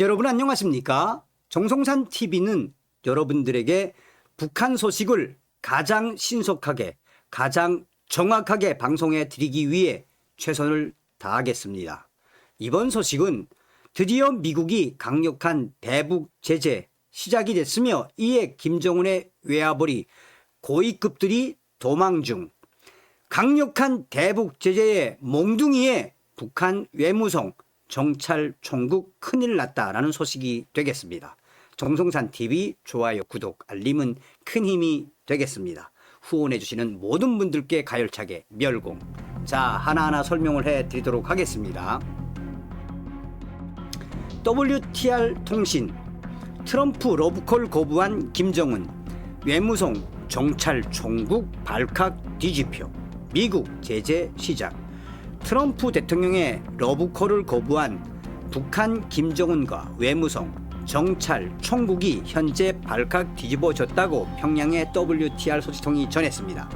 여러분 안녕하십니까? 정성산 TV는 여러분들에게 북한 소식을 가장 신속하게, 가장 정확하게 방송해 드리기 위해 최선을 다하겠습니다. 이번 소식은 드디어 미국이 강력한 대북 제재 시작이 됐으며 이에 김정은의 외화벌이 고위급들이 도망 중, 강력한 대북 제재의 몽둥이에 북한 외무성 정찰총국 큰일 났다라는 소식이 되겠습니다. 정성산 TV 좋아요, 구독, 알림은 큰 힘이 되겠습니다. 후원해 주시는 모든 분들께 가열차게 멸공. 자, 하나하나 설명을 해 드리도록 하겠습니다. WTR 통신, 트럼프 러브콜 거부한 김정은, 외무성 정찰총국 발칵 뒤집혀, 미국 제재 시작. 트럼프 대통령의 러브콜을 거부한 북한 김정은과 외무성 정찰총국이 현재 발칵 뒤집어졌다고 평양의 WTR 소식통이 전했습니다.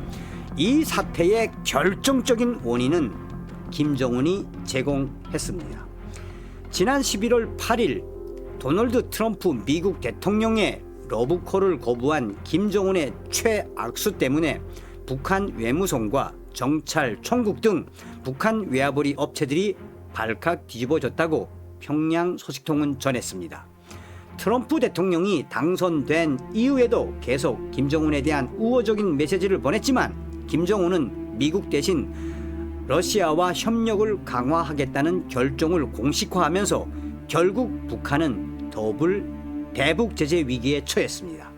이 사태의 결정적인 원인은 김정은이 제공했습니다. 지난 11월 8일 도널드 트럼프 미국 대통령의 러브콜을 거부한 김정은의 최악수 때문에 북한 외무성과 정찰총국 등 북한 외화벌이 업체들이 발칵 뒤집어졌다고 평양 소식통은 전했습니다. 트럼프 대통령이 당선된 이후에도 계속 김정은에 대한 우호적인 메시지를 보냈지만 김정은은 미국 대신 러시아와 협력을 강화하겠다는 결정을 공식화하면서 결국 북한은 더블 대북 제재 위기에 처했습니다.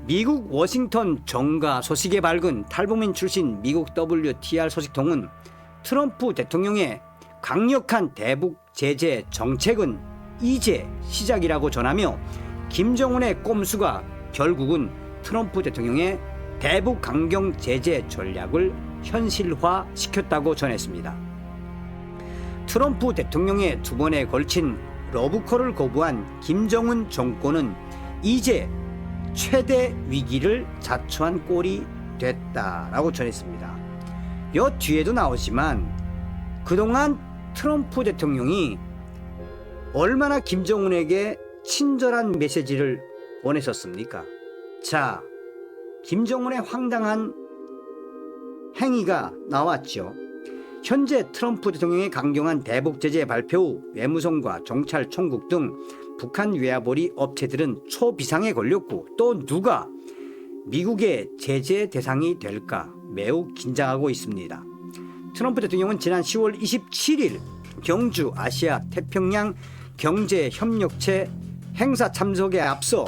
미국 워싱턴 정가 소식에 밝은 탈북민 출신 미국 WTR 소식통은 트럼프 대통령의 강력한 대북 제재 정책은 이제 시작이라고 전하며 김정은의 꼼수가 결국은 트럼프 대통령의 대북 강경 제재 전략을 현실화시켰다고 전했습니다. 트럼프 대통령의 두 번에 걸친 러브콜을 거부한 김정은 정권은 이제 최대 위기를 자초한 꼴이 됐다라고 전했습니다. 여 뒤에도 나오지만 그동안 트럼프 대통령이 얼마나 김정은에게 친절한 메시지를 보냈었습니까? 자, 김정은의 황당한 행위가 나왔죠. 현재 트럼프 대통령의 강경한 대북 제재 발표 후 외무성과 정찰총국 등 북한 외화벌이 업체들은 초비상에 걸렸고 또 누가 미국의 제재 대상이 될까 매우 긴장하고 있습니다. 트럼프 대통령은 지난 10월 27일 경주 아시아 태평양 경제협력체 행사 참석에 앞서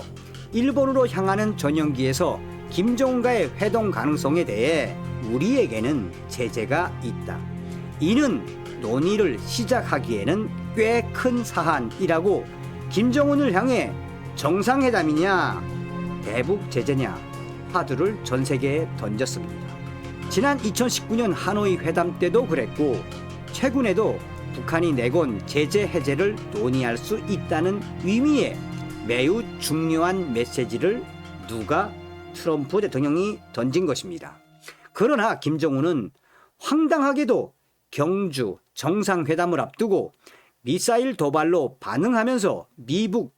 일본으로 향하는 전용기에서 김정은과의 회동 가능성에 대해 우리에게는 제재가 있다. 이는 논의를 시작하기에는 꽤 큰 사안이라고 김정은을 향해 정상회담이냐 대북 제재냐 화두를 전 세계에 던졌습니다. 지난 2019년 하노이 회담 때도 그랬고 최근에도 북한이 내건 제재 해제를 논의할 수 있다는 의미의 매우 중요한 메시지를 누가 트럼프 대통령이 던진 것입니다. 그러나 김정은은 황당하게도 경주 정상회담을 앞두고 미사일 도발로 반응하면서 미북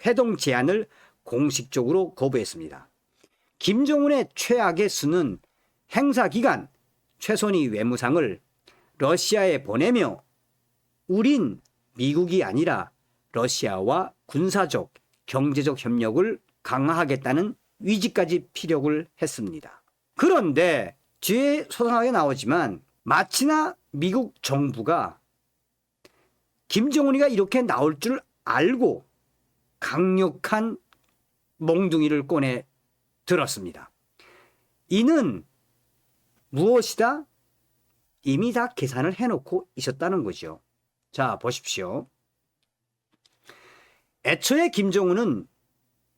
회동 제안을 공식적으로 거부했습니다. 김정은의 최악의 수는 행사 기간 최선희 외무상을 러시아에 보내며 우린 미국이 아니라 러시아와 군사적, 경제적 협력을 강화하겠다는 위지까지 피력을 했습니다. 그런데 뒤에 소상하게 나오지만 마치나 미국 정부가 김정은이가 이렇게 나올 줄 알고 강력한 몽둥이를 꺼내 들었습니다. 이는 무엇이다? 이미 다 계산을 해놓고 있었다는 거죠. 자, 보십시오. 애초에 김정은은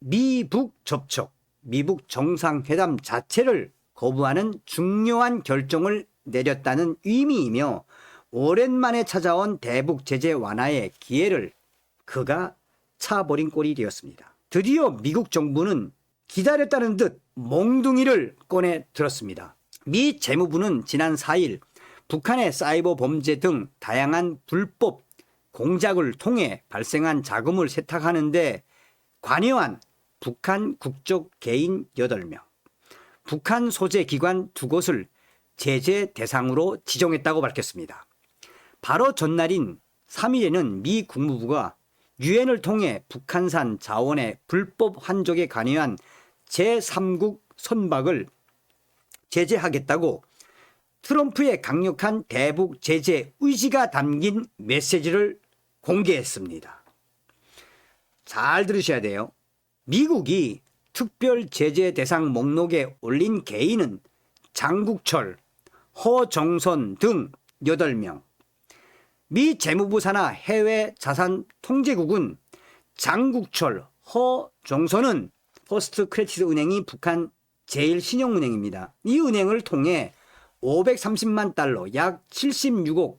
미북 접촉, 미북 정상회담 자체를 거부하는 중요한 결정을 내렸다는 의미이며 오랜만에 찾아온 대북 제재 완화의 기회를 그가 차버린 꼴이 되었습니다. 드디어 미국 정부는 기다렸다는 듯 몽둥이를 꺼내 들었습니다. 미 재무부는 지난 4일 북한의 사이버 범죄 등 다양한 불법 공작을 통해 발생한 자금을 세탁하는 데 관여한 북한 국적 개인 8명, 북한 소재 기관 2곳을 제재 대상으로 지정했다고 밝혔습니다. 바로 전날인 3일에는 미 국무부가 유엔을 통해 북한산 자원의 불법 환족에 관여한 제3국 선박을 제재하겠다고 트럼프의 강력한 대북 제재 의지가 담긴 메시지를 공개했습니다. 잘 들으셔야 돼요. 미국이 특별 제재 대상 목록에 올린 개인은 장국철, 허정선 등 8명, 미 재무부 산하 해외 자산 통제국은 장국철, 허정선은 퍼스트 크레디트 은행이 북한 제일 신용은행입니다. 이 은행을 통해 530만 달러 약 76억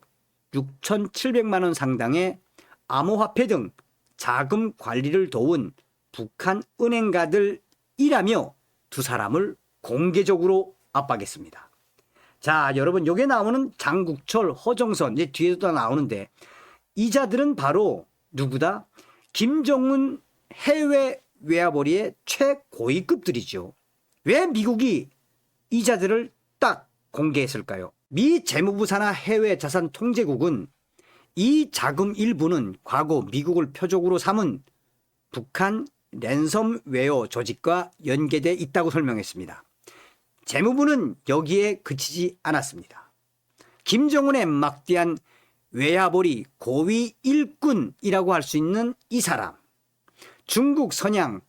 6,700만 원 상당의 암호화폐 등 자금 관리를 도운 북한 은행가들이라며 2사람을 공개적으로 압박했습니다. 자, 여러분, 여기에 나오는 장국철, 허정선, 이제 뒤에도 나오는데 이 자들은 바로 누구다? 김정은 해외 외화벌이의 최고위급들이죠. 왜 미국이 이 자들을 딱 공개했을까요? 미 재무부 산하 해외 자산 통제국은 이 자금 일부는 과거 미국을 표적으로 삼은 북한 랜섬웨어 조직과 연계돼 있다고 설명했습니다. 재무부는 여기에 그치지 않았습니다. 김정은의 막대한 외화벌이 고위 일꾼이라고 할 수 있는 이 사람, 중국 선양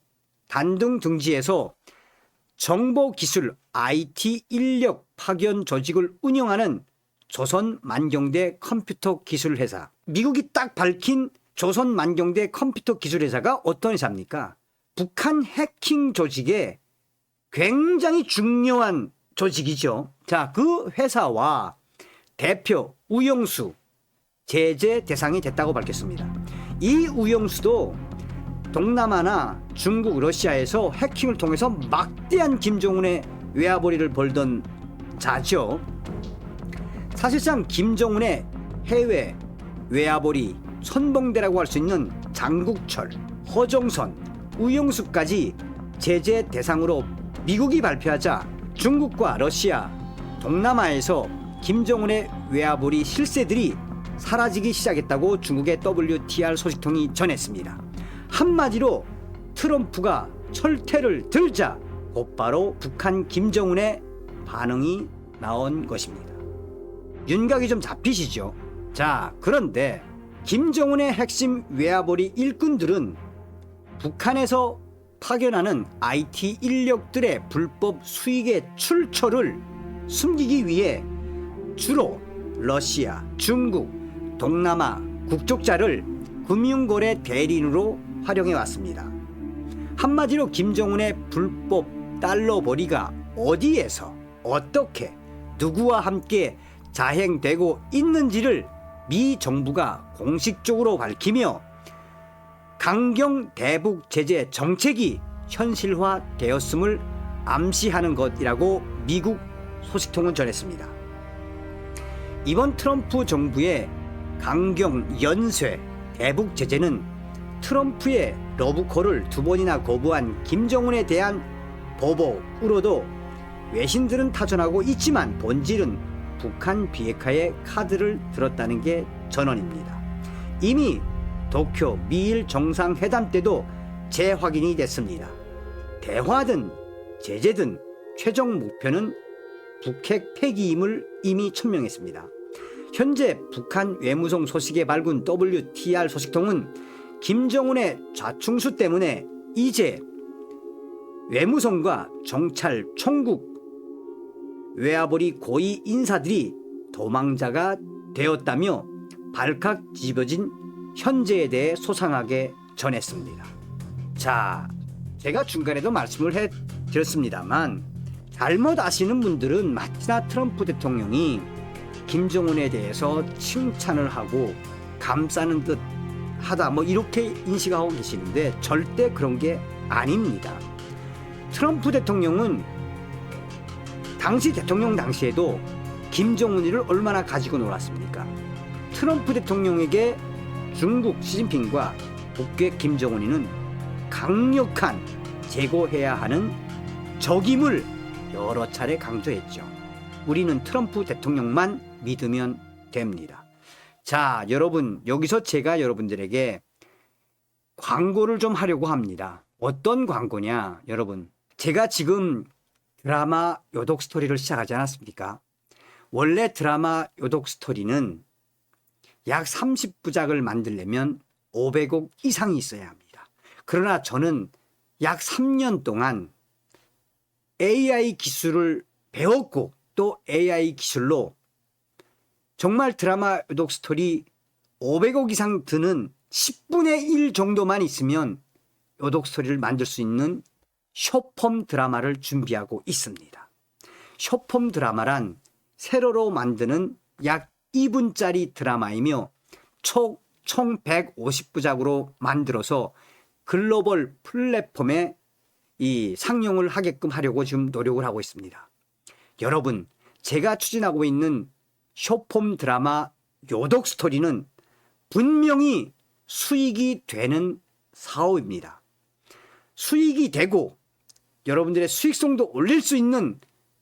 단둥 등지에서 정보기술 IT 인력 파견 조직을 운영하는 조선만경대 컴퓨터기술회사, 미국이 딱 밝힌 조선만경대 컴퓨터기술회사가 어떤 회사입니까? 북한 해킹 조직의 굉장히 중요한 조직이죠. 자, 그 회사와 대표 우영수 제재 대상이 됐다고 밝혔습니다. 이 우영수도 동남아나 중국, 러시아에서 해킹을 통해서 막대한 김정은의 외화벌이를 벌던 자죠. 사실상 김정은의 해외 외화벌이 선봉대라고 할 수 있는 장국철, 허정선, 우영수까지 제재 대상으로 미국이 발표하자 중국과 러시아, 동남아에서 김정은의 외화벌이 실세들이 사라지기 시작했다고 중국의 WTR 소식통이 전했습니다. 한마디로 트럼프가 철퇴를 들자 곧바로 북한 김정은의 반응이 나온 것입니다. 윤곽이 좀 잡히시죠? 자, 그런데 김정은의 핵심 외화벌이 일꾼들은 북한에서 파견하는 IT 인력들의 불법 수익의 출처를 숨기기 위해 주로 러시아, 중국, 동남아 국적자를 금융거래 대리인으로 활용해 왔습니다. 한마디로 김정은의 불법 달러 벌이가 어디에서 어떻게 누구와 함께 자행되고 있는지를 미 정부가 공식적으로 밝히며 강경 대북 제재 정책이 현실화되었음을 암시하는 것이라고 미국 소식통은 전했습니다. 이번 트럼프 정부의 강경 연쇄 대북 제재는 트럼프의 러브콜을 2번이나 거부한 김정은에 대한 보복으로도 외신들은 타전하고 있지만 본질은 북한 비핵화의 카드를 들었다는 게 전언입니다. 이미 도쿄 미일 정상회담 때도 재확인이 됐습니다. 대화든 제재든 최종 목표는 북핵 폐기임을 이미 천명했습니다. 현재 북한 외무성 소식에 밝은 WTR 소식통은 김정은의 좌충수 때문에 이제 외무성과 정찰, 총국, 외화벌이 고위 인사들이 도망자가 되었다며 발칵 뒤집어진 현재에 대해 소상하게 전했습니다. 자, 제가 중간에도 말씀을 해드렸습니다만 잘못 아시는 분들은 마치나 트럼프 대통령이 김정은에 대해서 칭찬을 하고 감싸는 듯 하다 뭐 이렇게 인식하고 계시는데 절대 그런 게 아닙니다. 트럼프 대통령은 당시 대통령 당시에도 김정은이를 얼마나 가지고 놀았습니까? 트럼프 대통령에게 중국 시진핑과 북괴 김정은이는 강력한 제거해야 하는 적임을 여러 차례 강조했죠. 우리는 트럼프 대통령만 믿으면 됩니다. 자, 여러분, 여기서 제가 여러분들에게 광고를 좀 하려고 합니다. 어떤 광고냐, 여러분. 제가 지금 드라마 요독 스토리를 시작하지 않았습니까? 원래 드라마 요독 스토리는 약 30부작을 만들려면 500억 이상이 있어야 합니다. 그러나 저는 약 3년 동안 AI 기술을 배웠고 또 AI 기술로 정말 드라마 요독 스토리 500억 이상 드는 10분의 1 정도만 있으면 요독 스토리를 만들 수 있는 숏폼 드라마를 준비하고 있습니다. 숏폼 드라마란 세로로 만드는 약 2분짜리 드라마이며 총 150부작으로 만들어서 글로벌 플랫폼에 이 상영을 하게끔 하려고 지금 노력을 하고 있습니다. 여러분, 제가 추진하고 있는 숏폼 드라마 요독 스토리는 분명히 수익이 되는 사업입니다. 수익이 되고 여러분들의 수익성도 올릴 수 있는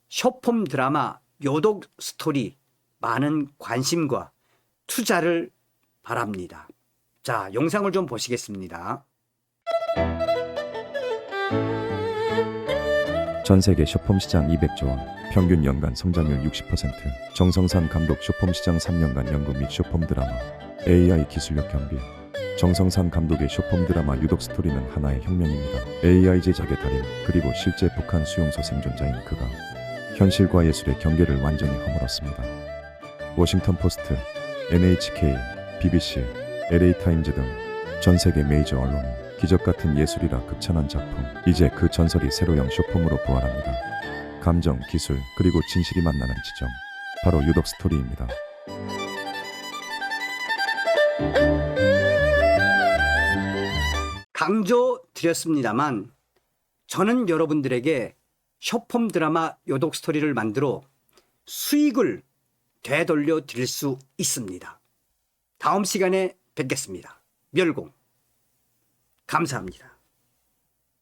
숏폼 드라마 요독 스토리 많은 관심과 투자를 바랍니다. 자, 영상을 좀 보시겠습니다. 전 세계 숏폼 시장 200조 원, 평균 연간 성장률 60%, 정성산 감독 숏폼 시장 3년간 연구 및 숏폼 드라마, AI 기술력 겸비. 정성산 감독의 숏폼 드라마 유독 스토리는 하나의 혁명입니다. AI 제작의 달인, 그리고 실제 북한 수용소 생존자인 그가 현실과 예술의 경계를 완전히 허물었습니다. 워싱턴 포스트, NHK, BBC, LA타임즈 등 전 세계 메이저 언론이 기적같은 예술이라 극찬한 작품. 이제 그 전설이 세로형 숏폼으로 부활합니다. 감정, 기술, 그리고 진실이 만나는 지점, 바로 유독 스토리입니다. 강조드렸습니다만 저는 여러분들에게 숏폼 드라마 요독 스토리를 만들어 수익을 되돌려 드릴 수 있습니다. 다음 시간에 뵙겠습니다. 멸공. 감사합니다.